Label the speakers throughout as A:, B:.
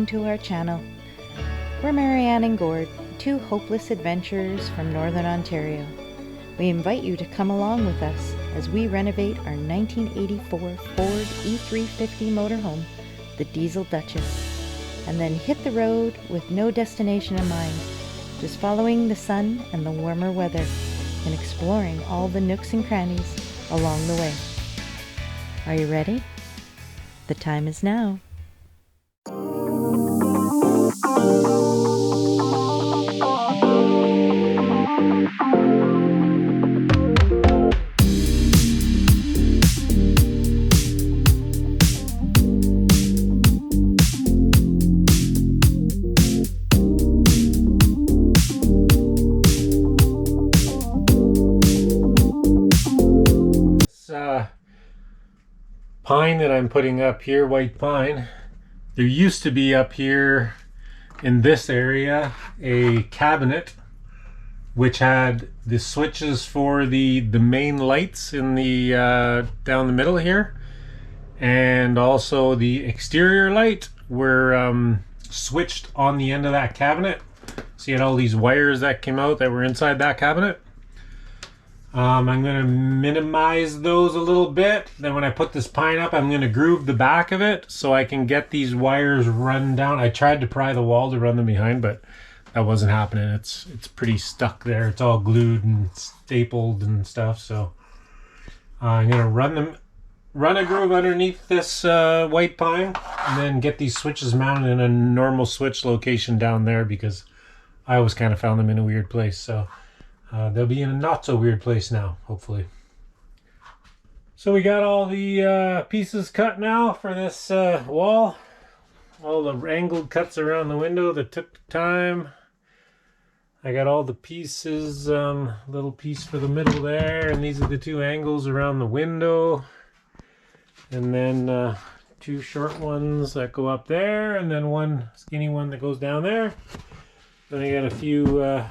A: welcome to our channel. We're Marianne and Gord, two hopeless adventurers from Northern Ontario. We invite you to come along with us as we renovate our 1984 Ford E350 motorhome, the Diesel Duchess, and then hit the road with no destination in mind, just following the sun and the warmer weather and exploring all the nooks and crannies along the way. Are you ready? The time is now.
B: Pine that I'm putting up here, white pine. There used to be up here in this area a cabinet which had the switches for the main lights in the down the middle here, and also the exterior light were switched on the end of that cabinet. So you had all these wires that came out that were inside that cabinet. I'm going to minimize those a little bit. Then when I put this pine up, I'm going to groove the back of it so I can get these wires run down. I tried to pry the wall to run them behind, but that wasn't happening. It's pretty stuck there. It's all glued and stapled and stuff. So I'm going to run a groove underneath this white pine, and then get these switches mounted in a normal switch location down there, because I always kind of found them in a weird place. So they'll be in a not so weird place now, hopefully. So we got all the pieces cut now for this wall. All the angled cuts around the window that took time. I got all the pieces, little piece for the middle there, and these are the two angles around the window. And then two short ones that go up there, and then one skinny one that goes down there. Then I got a few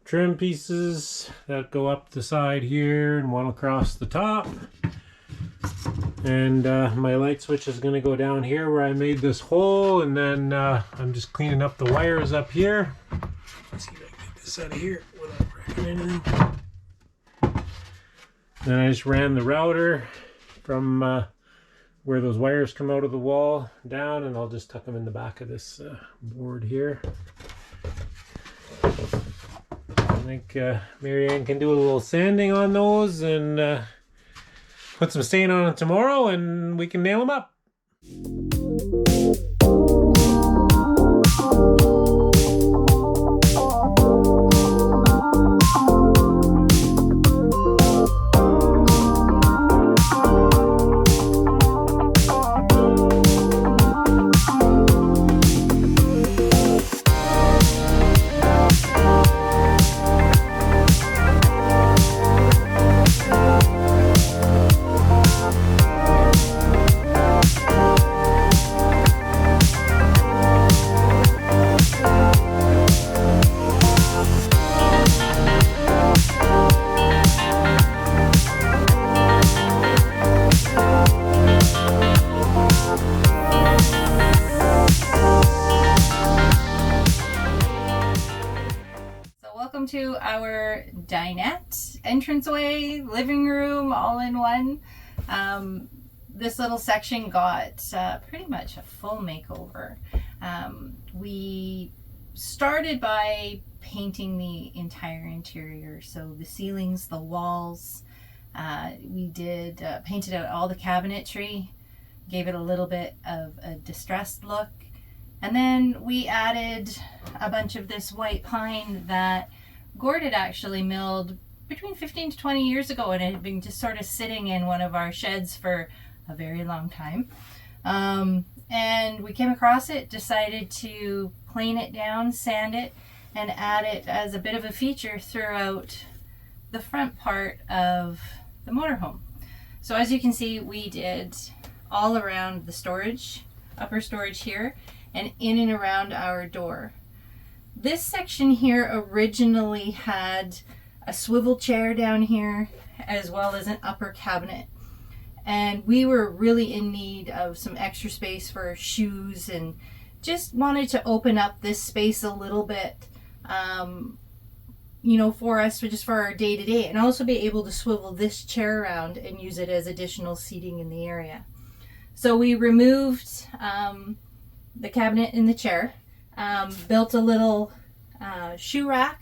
B: trim pieces that go up the side here and one across the top. And my light switch is going to go down here where I made this hole, and then I'm just cleaning up the wires up here. Let's see if I can get this out of here without wrecking anything. Then I just ran the router from where those wires come out of the wall down, and I'll just tuck them in the back of this board here. I think Marianne can do a little sanding on those and put some stain on it tomorrow, and we can nail them up.
C: To our dinette, entranceway, living room, all in one. This little section got pretty much a full makeover. We started by painting the entire interior, so the ceilings, the walls. We did painted out all the cabinetry, gave it a little bit of a distressed look, and then we added a bunch of this white pine that Gord had actually milled between 15 to 20 years ago, and it had been just sort of sitting in one of our sheds for a very long time. And we came across it, decided to plane it down, sand it, and add it as a bit of a feature throughout the front part of the motorhome. So as you can see, we did all around the storage, upper storage here, and in and around our door. This section here originally had a swivel chair down here, as well as an upper cabinet. And we were really in need of some extra space for shoes and just wanted to open up this space a little bit, you know, for us, just for our day-to-day, and also be able to swivel this chair around and use it as additional seating in the area. So we removed the cabinet in the chair, built a little shoe rack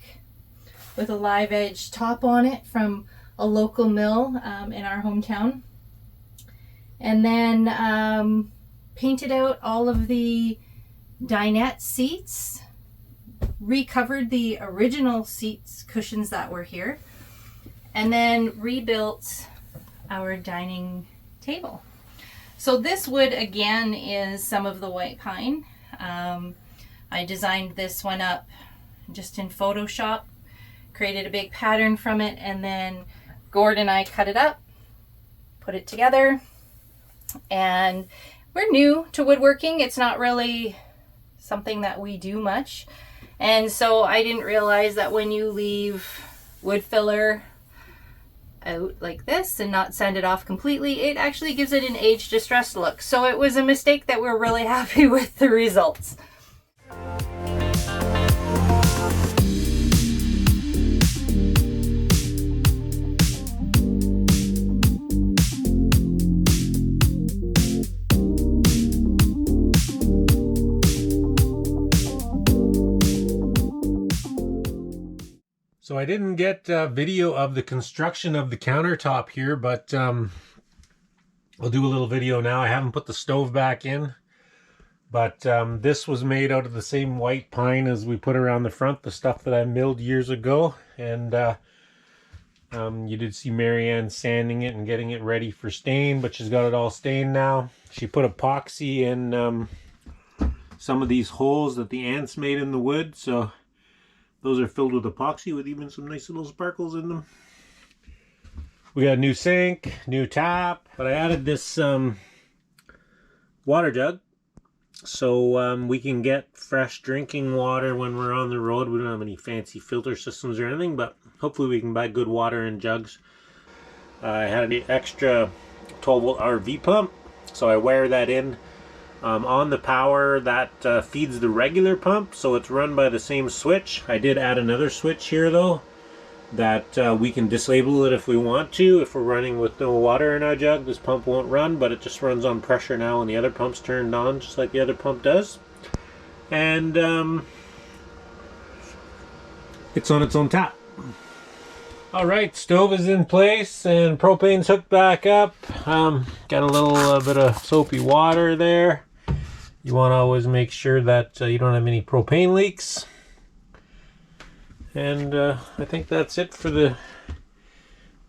C: with a live edge top on it from a local mill in our hometown, and then painted out all of the dinette seats, recovered the original seats cushions that were here, and then rebuilt our dining table. So this wood again is some of the white pine. I designed this one up just in Photoshop, created a big pattern from it, and then Gord and I cut it up, put it together, and we're new to woodworking. It's not really something that we do much. And so I didn't realize that when you leave wood filler out like this and not sand it off completely, it actually gives it an age distressed look. So it was a mistake that we're really happy with the results.
B: So I didn't get a video of the construction of the countertop here, but I'll do a little video now. I haven't put the stove back in, but this was made out of the same white pine as we put around the front, the stuff that I milled years ago. And you did see Marianne sanding it and getting it ready for stain, but she's got it all stained now. She put epoxy in some of these holes that the ants made in the wood, so those are filled with epoxy with even some nice little sparkles in them. We got a new sink, new tap, but I added this water jug so we can get fresh drinking water when we're on the road. We don't have any fancy filter systems or anything, but hopefully we can buy good water in jugs. I had an extra 12-volt RV pump, so I wire that in on the power that feeds the regular pump, so it's run by the same switch. I did add another switch here though that we can disable it if we want to. If we're running with no water in our jug, this pump won't run, but it just runs on pressure now and the other pump's turned on just like the other pump does. And it's on its own tap. Alright, stove is in place and propane's hooked back up. Got a little bit of soapy water there. You want to always make sure that you don't have any propane leaks. And I think that's it for the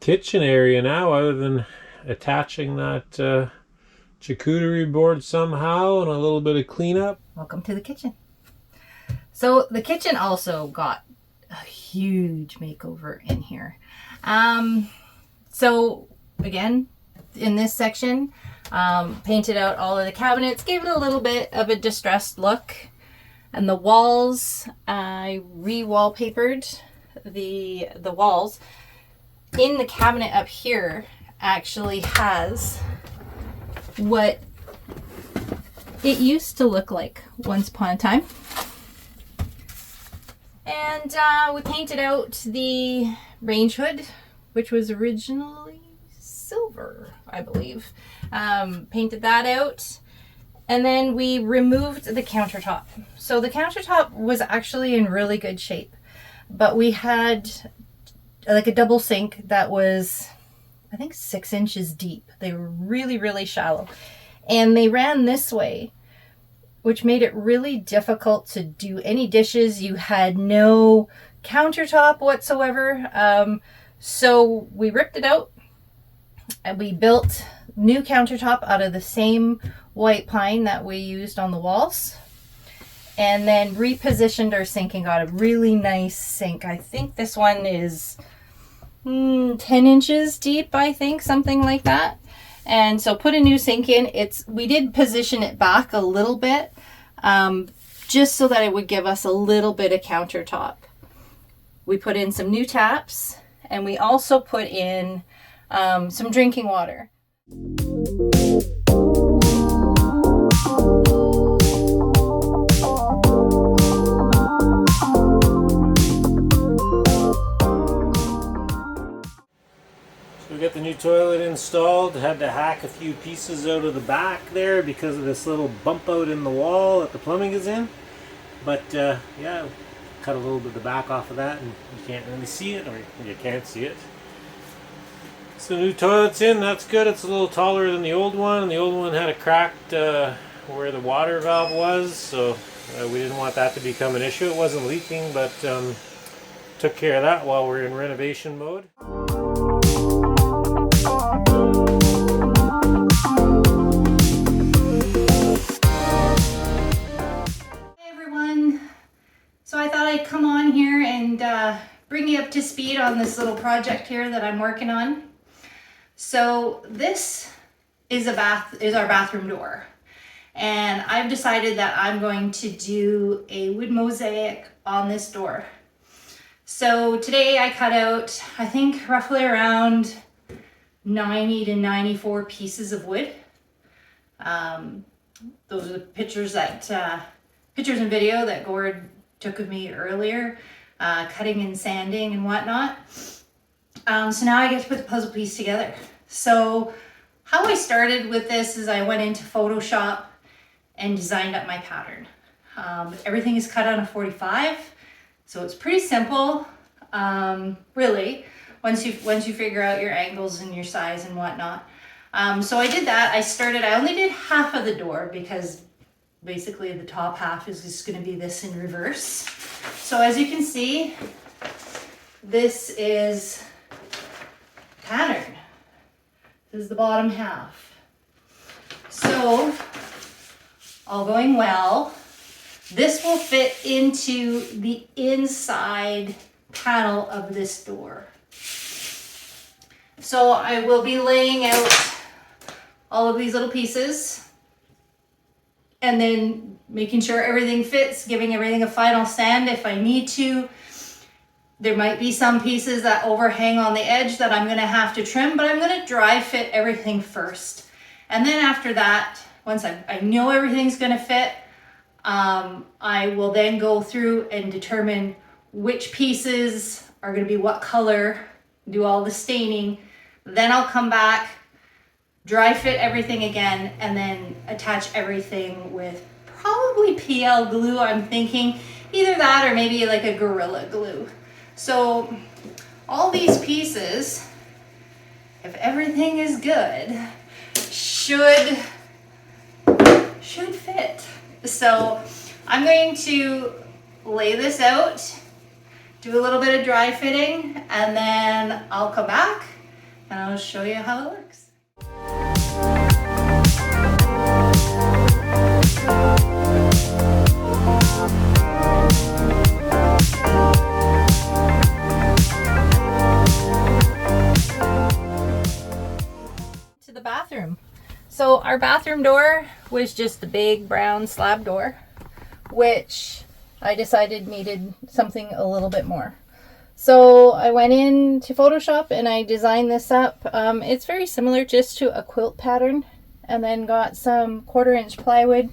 B: kitchen area now, other than attaching that charcuterie board somehow and a little bit of cleanup.
C: Welcome to the kitchen. So the kitchen also got a huge makeover in here. So again, in this section, painted out all of the cabinets, gave it a little bit of a distressed look. And the walls, I re-wallpapered the walls. In the cabinet up here actually has what it used to look like once upon a time. And we painted out the range hood, which was originally silver, I believe. Painted that out. And then we removed the countertop. So the countertop was actually in really good shape, but we had like a double sink that was, I think, 6 inches deep. They were really, really shallow. And they ran this way, which made it really difficult to do any dishes. You had no countertop whatsoever. So we ripped it out and we built new countertop out of the same white pine that we used on the walls, and then repositioned our sink and got a really nice sink. I think this one is 10 inches deep, I think, something like that. And so put a new sink in. We did position it back a little bit, just so that it would give us a little bit of countertop. We put in some new taps, and we also put in some drinking water.
B: the new toilet installed. Had to hack a few pieces out of the back there because of this little bump out in the wall that the plumbing is in. But yeah, cut a little bit of the back off of that and you can't really see it, or you can't see it. So the new toilet's in, that's good. It's a little taller than the old one, and the old one had a cracked where the water valve was, so we didn't want that to become an issue. It wasn't leaking, but took care of that while we're in renovation mode.
C: Hey everyone, so I thought I'd come on here and bring you up to speed on this little project here that I'm working on. So this is our bathroom door, and I've decided that I'm going to do a wood mosaic on this door. So today I cut out, I think, roughly around 90 to 94 pieces of wood. Those are the pictures and video that Gord took of me earlier, cutting and sanding and whatnot. So now I get to put the puzzle piece together. So how I started with this is I went into Photoshop and designed up my pattern. Everything is cut on a 45, so it's pretty simple, really, once you figure out your angles and your size and whatnot. So I did that. I only did half of the door because basically the top half is just going to be this in reverse. So as you can see, this is pattern. This is the bottom half. So, all going well, this will fit into the inside panel of this door. So I will be laying out all of these little pieces and then making sure everything fits, giving everything a final sand if I need to. There might be some pieces that overhang on the edge that I'm going to have to trim, but I'm going to dry fit everything first. And then after that, once I know everything's going to fit, I will then go through and determine which pieces are going to be what color, do all the staining. Then I'll come back, dry fit everything again, and then attach everything with probably PL glue. I'm thinking either that or maybe like a Gorilla Glue. So all these pieces, if everything is good, should fit. So I'm going to lay this out, do a little bit of dry fitting, and then I'll come back and I'll show you how it works. Bathroom. So our bathroom door was just the big brown slab door, which I decided needed something a little bit more. So I went into Photoshop and I designed this up. It's very similar just to a quilt pattern, and then got some 1/4-inch plywood,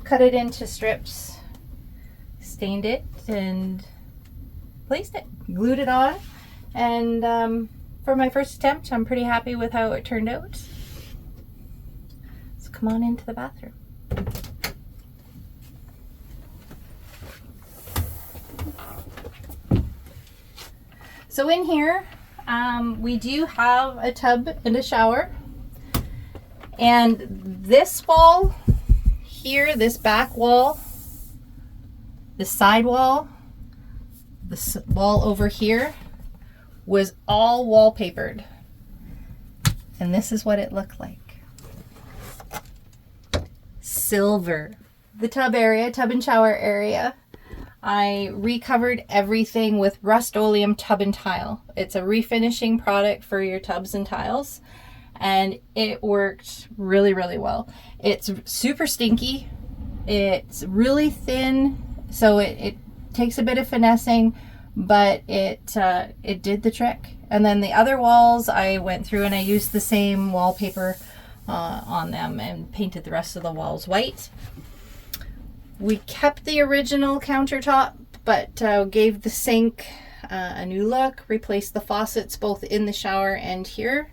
C: cut it into strips, stained it and placed it, glued it on, and for my first attempt I'm pretty happy with how it turned out. Come on into the bathroom. So in here, we do have a tub and a shower. And this wall here, this back wall, the side wall, this wall over here was all wallpapered. And this is what it looked like. Silver. The tub and shower area, I recovered everything with Rust-Oleum tub and tile. It's a refinishing product for your tubs and tiles, and it worked really, really well. It's super stinky. It's really thin, so it takes a bit of finessing, but it did the trick. And then the other walls, I went through and I used the same wallpaper on them and painted the rest of the walls white. We kept the original countertop, but gave the sink a new look, replaced the faucets both in the shower and here.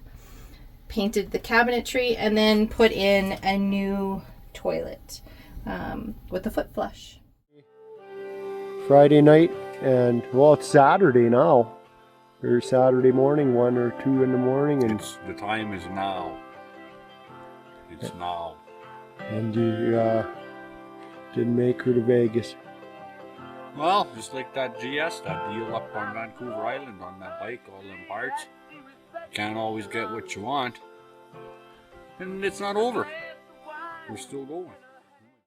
C: painted the cabinetry, and then put in a new toilet with a foot flush.
D: Friday night, and well, it's Saturday now. Or Saturday morning, 1 or 2 in the morning, and
E: The time is now. It's now.
D: and you didn't make her to Vegas.
E: Well, just like that GS, that deal up on Vancouver Island on that bike, all them parts. Can't always get what you want. And it's not over. We're still going.